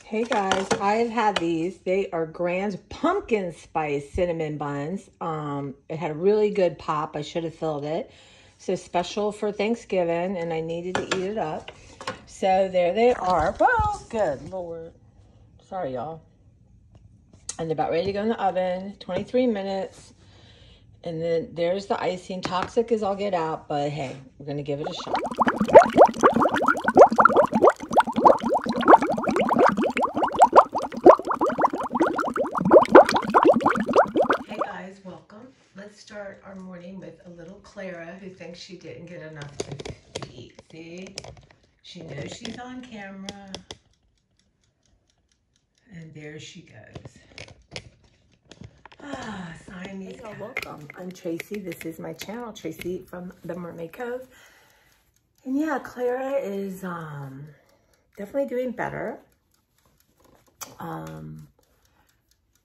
Hey guys, I've had these. They are Grand's pumpkin spice cinnamon buns. It had a really good pop. I should have filled it. So special for Thanksgiving, and I needed to eat it up. So there they are. Well, good Lord. Sorry, y'all. And they're about ready to go in the oven. 23 minutes. And then there's the icing. Toxic as all get out, but hey, we're going to give it a shot. Hey guys, welcome. Let's start our morning with a little Clara who thinks she didn't get enough to eat. See? She knows she's on camera. And there she goes. Siamese. Hey, welcome. I'm Tracy. This is my channel, Tracy from the Mermaid Cove. And yeah, Clara is definitely doing better.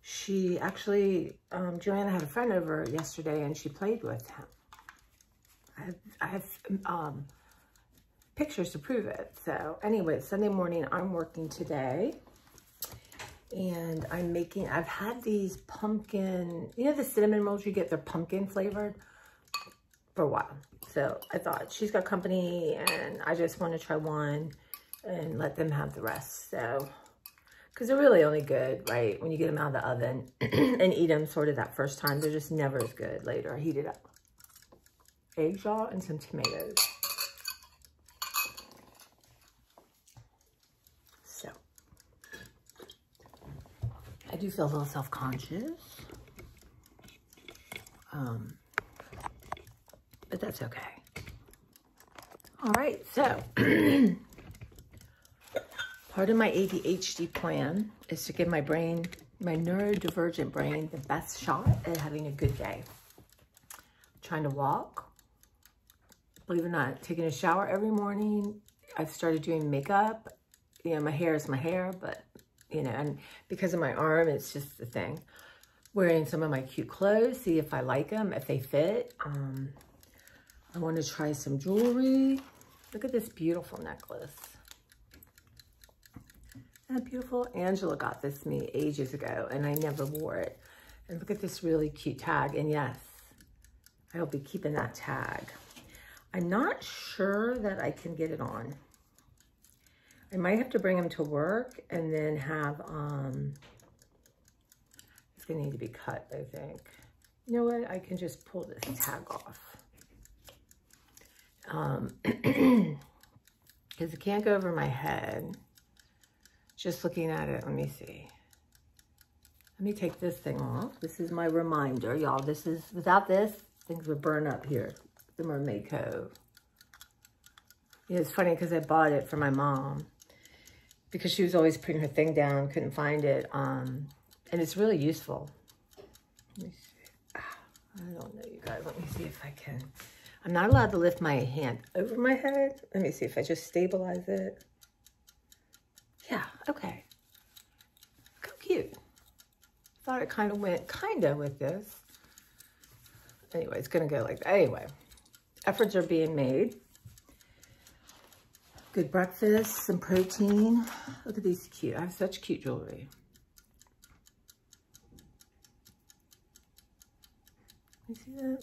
She actually, Joanna had a friend over yesterday and she played with him. I have pictures to prove it. So anyway, Sunday morning, I'm working today. And I've had these pumpkin, you know the cinnamon rolls you get, they're pumpkin flavored for a while. So I thought she's got company and I just want to try one and let them have the rest. So, because they're really only good, right, when you get them out of the oven and eat them sort of that first time. They're just never as good later. Heat it up. Egg jaw and some tomatoes. So, I do feel a little self-conscious. But that's okay. All right, so part of my ADHD plan is to give my brain, my neurodivergent brain, the best shot at having a good day. Trying to walk, believe it or not, taking a shower every morning. I've started doing makeup. You know, my hair is my hair, but, you know, and because of my arm, it's just the thing. Wearing some of my cute clothes, see if I like them, if they fit. I want to try some jewelry. Look at this beautiful necklace. Isn't that beautiful? Angela got this me ages ago, and I never wore it. And look at this really cute tag. And yes, I'll be keeping that tag. I'm not sure that I can get it on. I might have to bring them to work and then have, it's gonna need to be cut, I think. You know what? I can just pull this tag off. Because it can't go over my head. Just looking at it, let me see. Let me take this thing off. This is my reminder, y'all. This is, without this, things would burn up here at the Mermaid Cove. Yeah, it's funny because I bought it for my mom because she was always putting her thing down, couldn't find it. And it's really useful. Let me see. I don't know, you guys. Let me see if I can. I'm not allowed to lift my hand over my head. Let me see if I just stabilize it. Yeah, okay. How cute. Thought it kind of went with this. Anyway, it's going to go like that. Anyway, efforts are being made. Good breakfast, some protein. Look at these cute. I have such cute jewelry. You see that?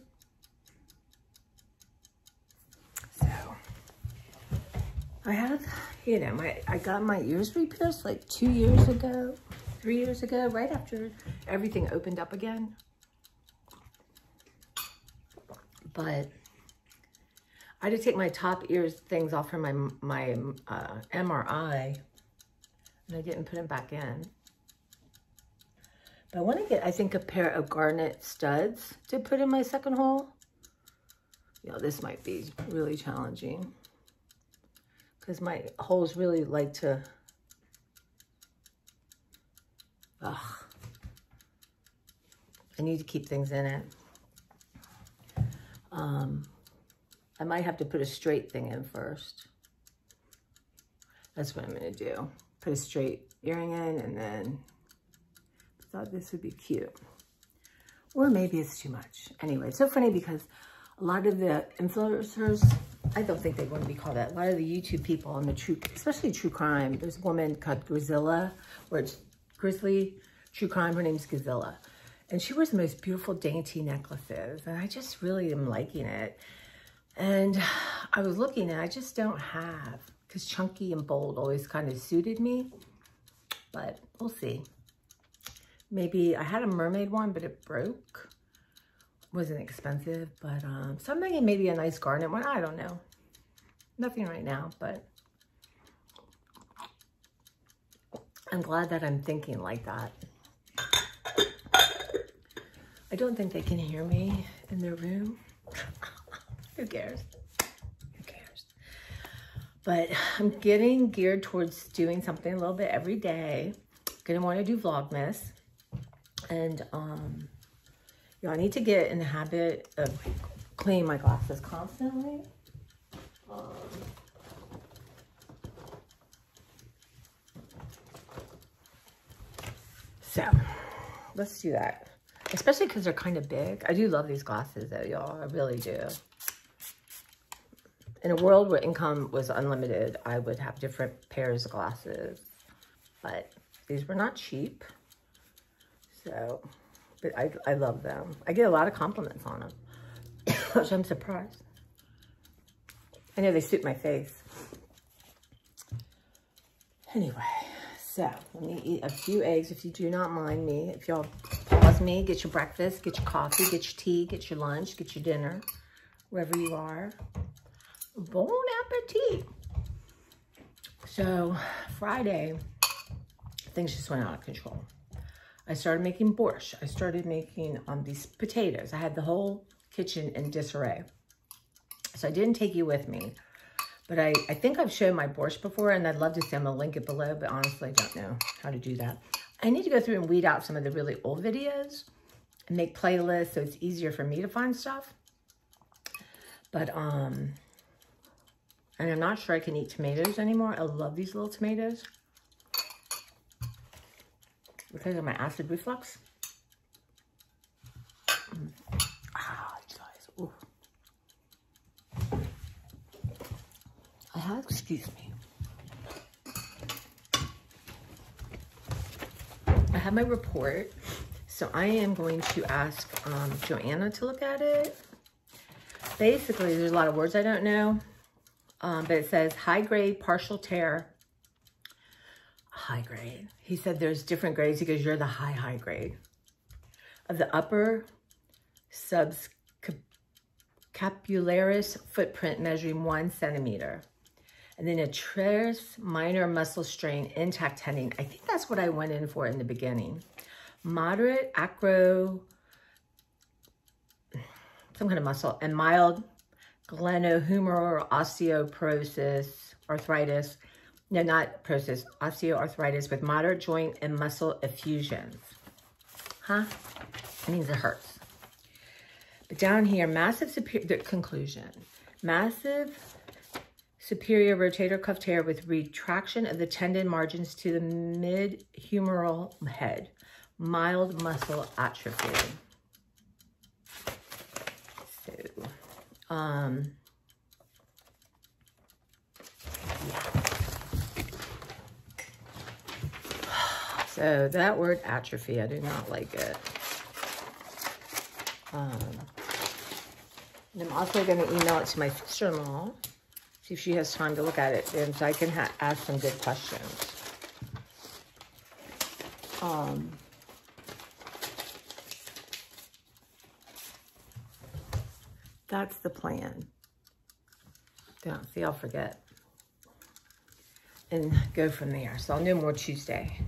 So, I have, you know, I got my ears re-pierced like 2 years ago, 3 years ago, right after everything opened up again. But I had to take my top ears things off from my MRI, and I didn't put them back in. But I want to get, I think, a pair of garnet studs to put in my second hole. You know, this might be really challenging because my holes really like to, I need to keep things in it. I might have to put a straight thing in first. That's what I'm going to do. Put a straight earring in, and then I thought this would be cute. Or maybe it's too much. Anyway, it's so funny because a lot of the influencers I don't think they want to be called that. A lot of the YouTube people on the especially true crime, there's a woman called Grizilla, where it's Grizzly True Crime, her name's Gazilla. And she wears the most beautiful dainty necklaces. And I just really am liking it. And I was looking and I just don't have, because chunky and bold always kind of suited me. But we'll see. Maybe I had a mermaid one, but it broke. Wasn't expensive, but so I'm thinking maybe a nice garnet one. I don't know. Nothing right now, but I'm glad that I'm thinking like that. I don't think they can hear me in their room. Who cares? Who cares? But I'm getting geared towards doing something a little bit every day. Gonna want to do Vlogmas. And you know, I need to get in the habit of cleaning my glasses constantly. So let's do that. Especially because they're kind of big. I do love these glasses though, y'all. I really do. In a world where income was unlimited, I would have different pairs of glasses. But these were not cheap. So, but I love them. I get a lot of compliments on them. Which I'm surprised. I know they suit my face. Anyway, so let me eat a few eggs if you do not mind me. If y'all pause me, get your breakfast, get your coffee, get your tea, get your lunch, get your dinner, wherever you are. Bon appetit. So Friday, things just went out of control. I started making borscht. I started making these potatoes. I had the whole kitchen in disarray. So I didn't take you with me. But I think I've shown my borscht before, and I'd love to see. I'm going to link it below, but honestly, I don't know how to do that. I need to go through and weed out some of the really old videos and make playlists so it's easier for me to find stuff. But, and I'm not sure I can eat tomatoes anymore. I love these little tomatoes because of my acid reflux. Ah, you guys. Ooh. I have, excuse me. I have my report. So I am going to ask Joanna to look at it. Basically, there's a lot of words I don't know. But it says high grade partial tear. High grade. He said there's different grades. He goes, you're the high grade. Of the upper subscapularis footprint measuring 1 centimeter. And then a teres minor muscle strain, intact tendon. I think that's what I went in for in the beginning. Moderate acro, some kind of muscle, and mild glenohumeral osteoporosis, arthritis. No, not porosis, osteoarthritis with moderate joint and muscle effusions. Huh? It means it hurts. But down here, massive superior, the conclusion. Massive superior rotator cuff tear with retraction of the tendon margins to the mid-humeral head. Mild muscle atrophy. So, yeah. So that word atrophy, I do not like it. And I'm also going to email it to my sister-in-law. See if she has time to look at it, and so I can ask some good questions. That's the plan. Don't see, I'll forget. And go from there. So I'll know more Tuesday.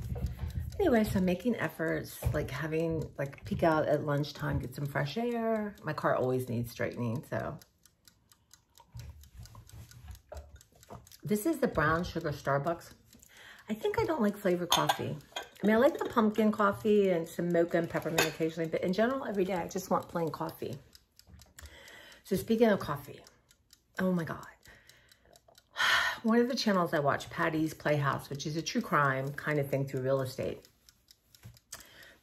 Anyway, so I'm making efforts, like having, like peek out at lunchtime, get some fresh air. My car always needs straightening, so. This is the brown sugar Starbucks. I think I don't like flavored coffee. I mean, I like the pumpkin coffee and some mocha and peppermint occasionally, but in general, every day, I just want plain coffee. So speaking of coffee, oh my God. One of the channels I watch, Patty's Playhouse, which is a true crime kind of thing through real estate.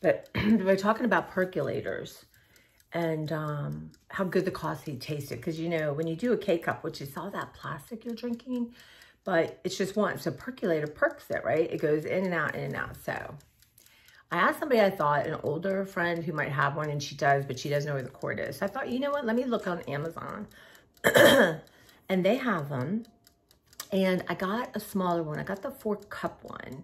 But we're talking about percolators. and how good the coffee tasted. Because, you know, when you do a K-Cup, which is all that plastic you're drinking, but it's just one. So percolator perks it, right? It goes in and out, in and out. So I asked somebody, I thought, an older friend who might have one, and she does, but she doesn't know where the cord is. So I thought, you know what? Let me look on Amazon. And they have them. And I got a smaller one. I got the 4-cup one.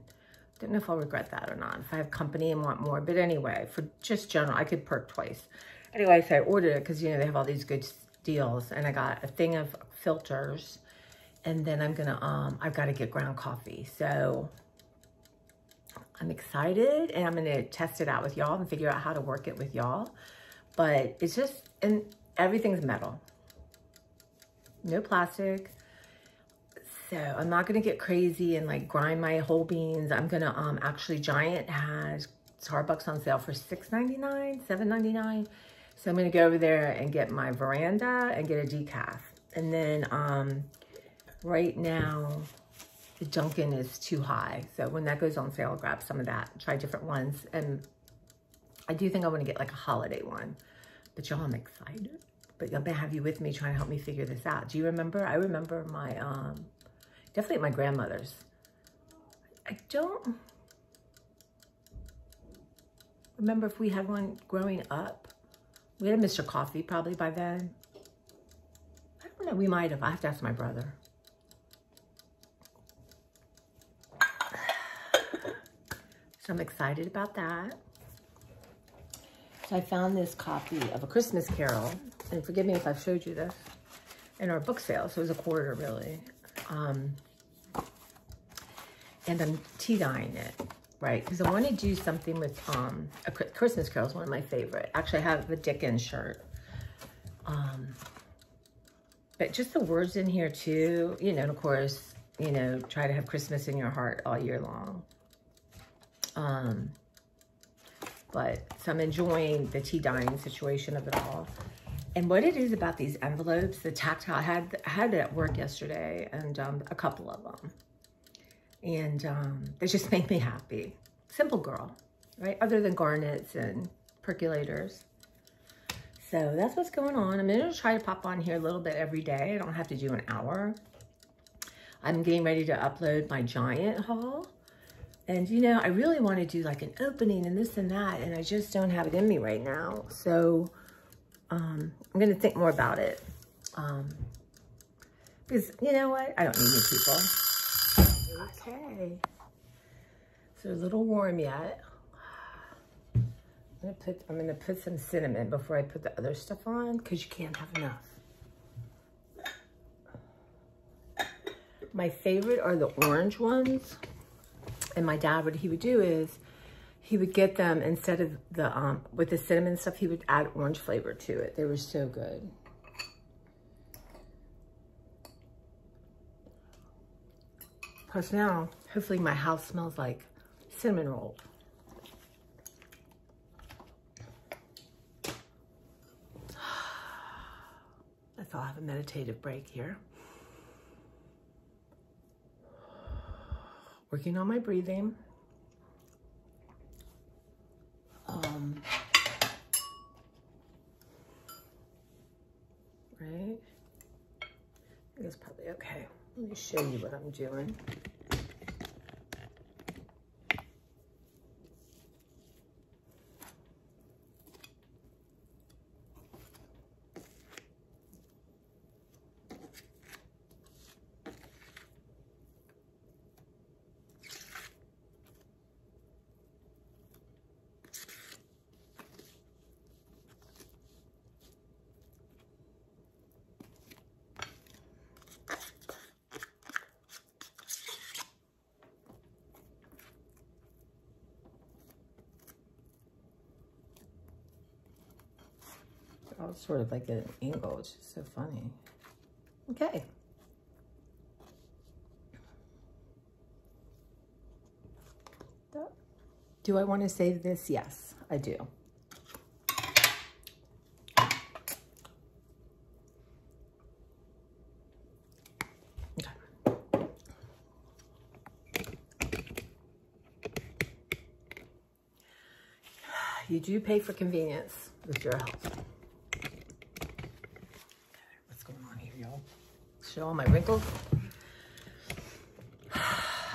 Don't know if I'll regret that or not, if I have company and want more. But anyway, for just general, I could perk twice. Anyway, so I ordered it because, you know, they have all these good deals. And I got a thing of filters. And then I'm going to, I've got to get ground coffee. So I'm excited. And I'm going to test it out with y'all and figure out how to work it with y'all. But it's just, and everything's metal. No plastic. So I'm not going to get crazy and like grind my whole beans. I'm going to, actually Giant has Starbucks on sale for $6.99, $7.99. So I'm going to go over there and get my Veranda and get a decaf. And then, right now the Dunkin' is too high. So when that goes on sale, I'll grab some of that, try different ones. And I do think I want to get like a holiday one, but y'all, I'm excited. But I'm going to have you with me trying to help me figure this out. Do you remember? I remember my, definitely at my grandmother's. I don't remember if we had one growing up. We had a Mr. Coffee probably by then. I don't know, we might have. I have to ask my brother. So I'm excited about that. So I found this copy of A Christmas Carol, and forgive me if I've showed you this, in our book sale. So it was a quarter, really. And I'm tea dyeing it, right? Because I want to do something with, A Christmas Carol is one of my favorite. Actually, I have the Dickens shirt. But just the words in here too, you know, and of course, you know, try to have Christmas in your heart all year long. But so I'm enjoying the tea dyeing situation of it all. And what it is about these envelopes, the tactile, I had it at work yesterday, and a couple of them. And they just make me happy. Simple girl, right? Other than garnets and percolators. So that's what's going on. I'm going to try to pop on here a little bit every day. I don't have to do an hour. I'm getting ready to upload my Giant haul. And, you know, I really want to do like an opening and this and that, and I just don't have it in me right now. So I'm going to think more about it. Because, you know what? I don't need new people. Okay. So a little warm yet. I'm gonna put some cinnamon before I put the other stuff on, because you can't have enough. My favorite are the orange ones. And my dad, what he would do is he would get them instead of the with the cinnamon stuff, he would add orange flavor to it. They were so good. Plus now, hopefully my house smells like cinnamon roll. Let's all have a meditative break here. Working on my breathing. Right? I think it's probably okay. Let me show you what I'm doing. Oh, it's sort of like an angle. It's just so funny. Okay. Do I want to save this? Yes, I do. Okay. You do pay for convenience with your health. Show all my wrinkles.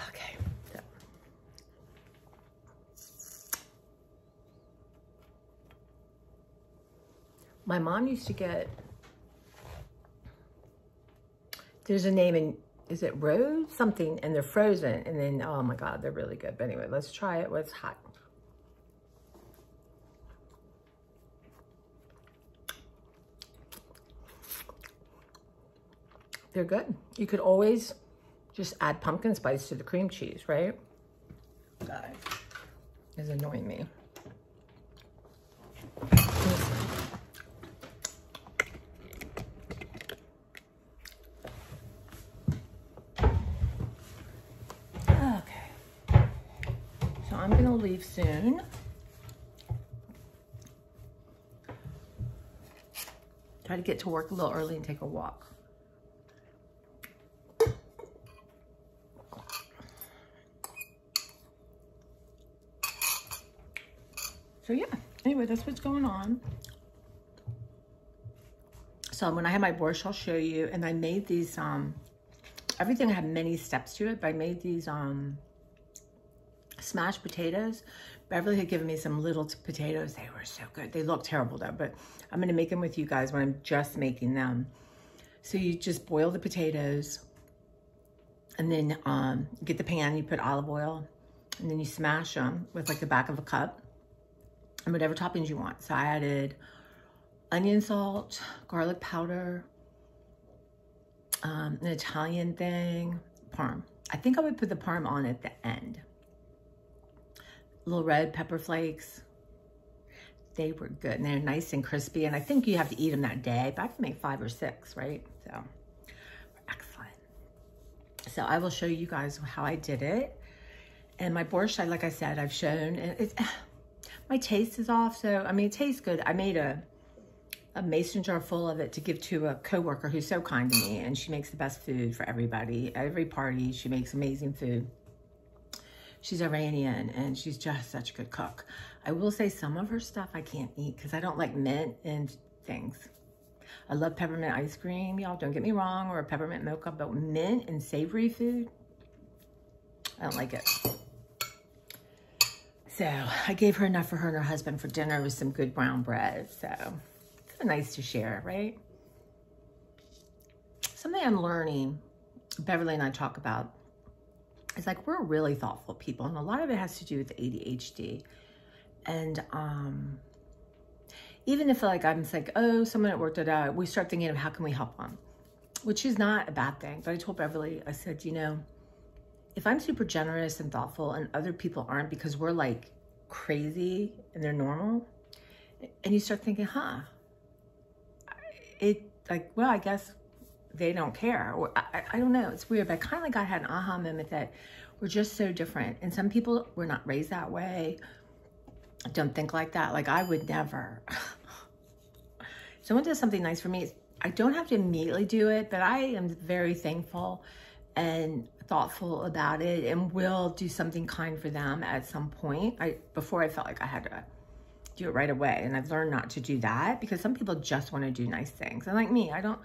Okay. So. My mom used to get, there's a name in, is it Rose? Something, and they're frozen. And then, oh my God, they're really good. But anyway, let's try it. What's hot? They're good. You could always just add pumpkin spice to the cream cheese, right? Guys, it's annoying me. Okay. So I'm gonna leave soon. Try to get to work a little early and take a walk. So yeah, anyway, that's what's going on. So when I have my borscht, I'll show you. And I made these, everything had many steps to it, but I made these smashed potatoes. Beverly had given me some little potatoes. They were so good. They look terrible though, but I'm gonna make them with you guys when I'm just making them. So you just boil the potatoes and then get the pan, you put olive oil, and then you smash them with like the back of a cup. And whatever toppings you want. So I added onion salt, garlic powder, an Italian thing, parm. I think I would put the parm on at the end. Little red pepper flakes. They were good and they're nice and crispy. And I think you have to eat them that day, but I can make 5 or 6, right? So excellent. So I will show you guys how I did it. And my borscht, like I said, I've shown, and it's, my taste is off, so, I mean, it tastes good. I made a mason jar full of it to give to a coworker who's so kind to me, and she makes the best food for everybody. Every party, she makes amazing food. She's Iranian, and she's just such a good cook. I will say some of her stuff I can't eat because I don't like mint and things. I love peppermint ice cream, y'all, don't get me wrong, or a peppermint mocha, but mint and savory food, I don't like it. So I gave her enough for her and her husband for dinner with some good brown bread. So it's nice to share, right? Something I'm learning, Beverly and I talk about, is like we're really thoughtful people. And a lot of it has to do with ADHD. And even if like I'm like, oh, someone at work did that, we start thinking of how can we help them? Which is not a bad thing. But I told Beverly, I said, you know, if I'm super generous and thoughtful and other people aren't because we're like crazy and they're normal, and you start thinking, huh, it like, well, I guess they don't care. Or, I don't know, it's weird, but I kind of like had an aha moment that we're just so different. And some people were not raised that way, don't think like that. Like I would never. Someone does something nice for me, I don't have to immediately do it, but I am very thankful and thoughtful about it and will do something kind for them at some point. Before I felt like I had to do it right away, and I've learned not to do that because some people just want to do nice things. And like me, I don't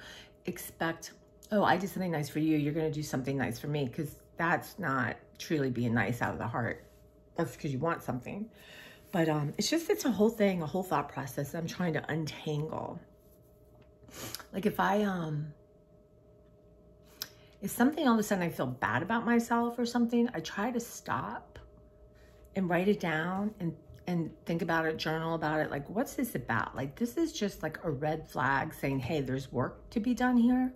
expect, oh, I did something nice for you, you're going to do something nice for me, because that's not truly being nice out of the heart. That's because you want something. But it's just, it's a whole thing, a whole thought process I'm trying to untangle. Like if if something all of a sudden I feel bad about myself or something, I try to stop and write it down and think about it, journal about it. Like, what's this about? Like, this is just like a red flag saying, hey, there's work to be done here.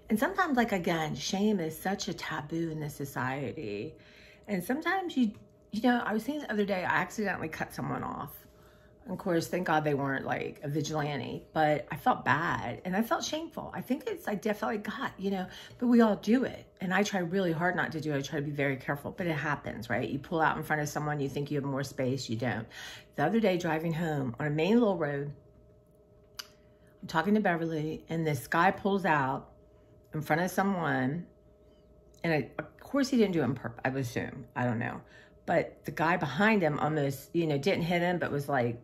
And sometimes, like, again, shame is such a taboo in this society. And sometimes you know, I was saying the other day, I accidentally cut someone off. Of course, thank God they weren't like a vigilante, but I felt bad and I felt shameful. I think I definitely got, you know, but we all do it. And I try really hard not to do it. I try to be very careful, but it happens, right? You pull out in front of someone, you think you have more space, you don't. The other day driving home on a main little road, I'm talking to Beverly and this guy pulls out in front of someone. And of course he didn't do it on purpose, I would assume, I don't know. But the guy behind him almost, you know, didn't hit him, but was like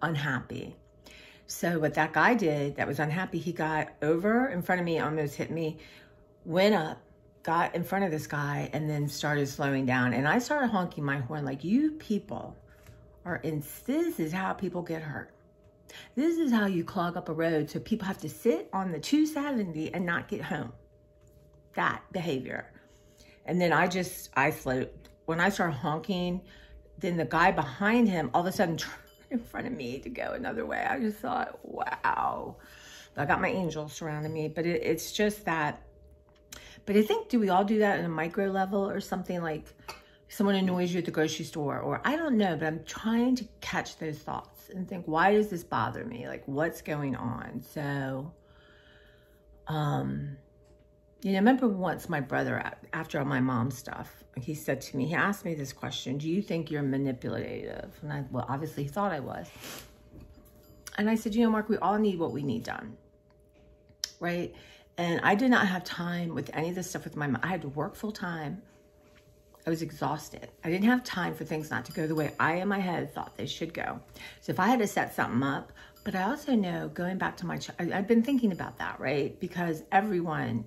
unhappy. So what that guy did that was unhappy, he got over in front of me, almost hit me, went up, got in front of this guy, and then started slowing down. And I started honking my horn like, you people are in, this is how people get hurt. This is how you clog up a road so people have to sit on the 270 and not get home. That behavior. And then I slowed. When I started honking, then the guy behind him all of a sudden turned in front of me to go another way. I just thought, wow. I got my angels surrounding me, but it's just that. But I think, do we all do that on a micro level or something, like someone annoys you at the grocery store, or I don't know, but I'm trying to catch those thoughts and think, why does this bother me? Like, what's going on? So, you know, I remember once my brother, after all my mom's stuff, he said to me, he asked me this question, do you think you're manipulative? And well, obviously he thought I was. And I said, you know, Mark, we all need what we need done, right? And I did not have time with any of this stuff with my mom. I had to work full time. I was exhausted. I didn't have time for things not to go the way I in my head thought they should go. So if I had to set something up, but I also know, going back to I've been thinking about that, right? Because everyone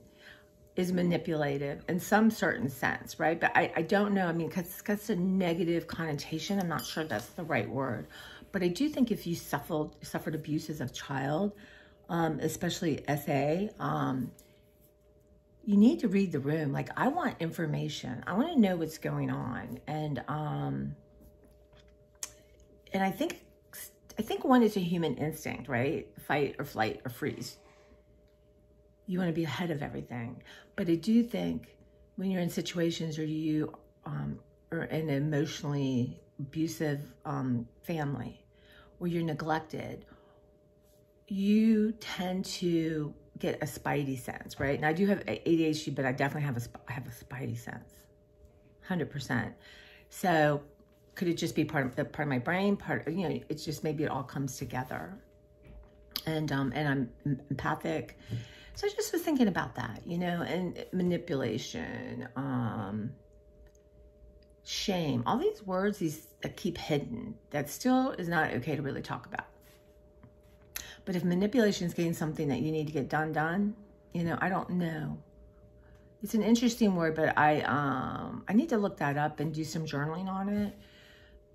is manipulative in some certain sense, right? But I don't know, I mean, because that's a negative connotation. I'm not sure that's the right word. But I do think if you suffered abuse as a child, especially SA, you need to read the room. Like, I want information. I want to know what's going on. And I think one is a human instinct, right? Fight or flight or freeze. You want to be ahead of everything. But I do think when you're in situations where you are in an emotionally abusive family, where you're neglected, you tend to get a spidey sense, right? And I do have ADHD, but I definitely have a spidey sense, 100%. So could it just be part of my brain? You know, it's just maybe it all comes together. And I'm empathic. So I just was thinking about that, you know, and manipulation, shame, all these words that keep hidden, that still is not okay to really talk about. But if manipulation is getting something that you need to get done, you know, I don't know. It's an interesting word, but I need to look that up and do some journaling on it.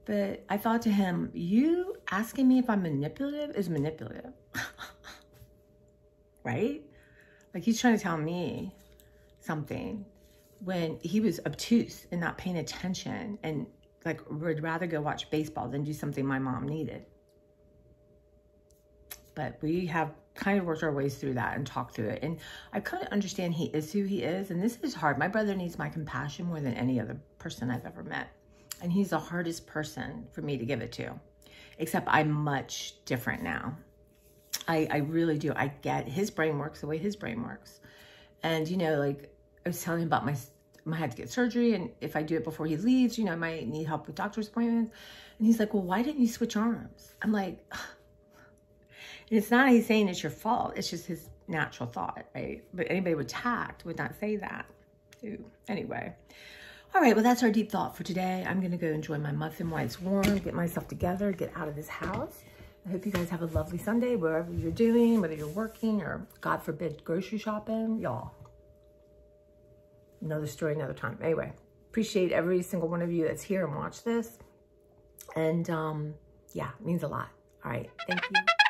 But I thought to him, you asking me if I'm manipulative is manipulative, right? Like, he's trying to tell me something when he was obtuse and not paying attention and, like, would rather go watch baseball than do something my mom needed. But we have kind of worked our ways through that and talked through it. And I kind of understand he is who he is. And this is hard. My brother needs my compassion more than any other person I've ever met. And he's the hardest person for me to give it to. Except I'm much different now. I really do. I get his brain works the way his brain works. And, you know, like I was telling him about I had to get surgery. And if I do it before he leaves, you know, I might need help with doctor's appointments. And he's like, well, why didn't you switch arms? I'm like, and it's not he's saying it's your fault. It's just his natural thought, right? But anybody with tact would not say that. Too. Anyway. All right, well, that's our deep thought for today. I'm going to go enjoy my muffin while it's warm, get myself together, get out of this house. I hope you guys have a lovely Sunday, wherever you're doing, whether you're working or, God forbid, grocery shopping. Y'all, another story, another time. Anyway, appreciate every single one of you that's here and watch this. And, yeah, it means a lot. All right, thank you.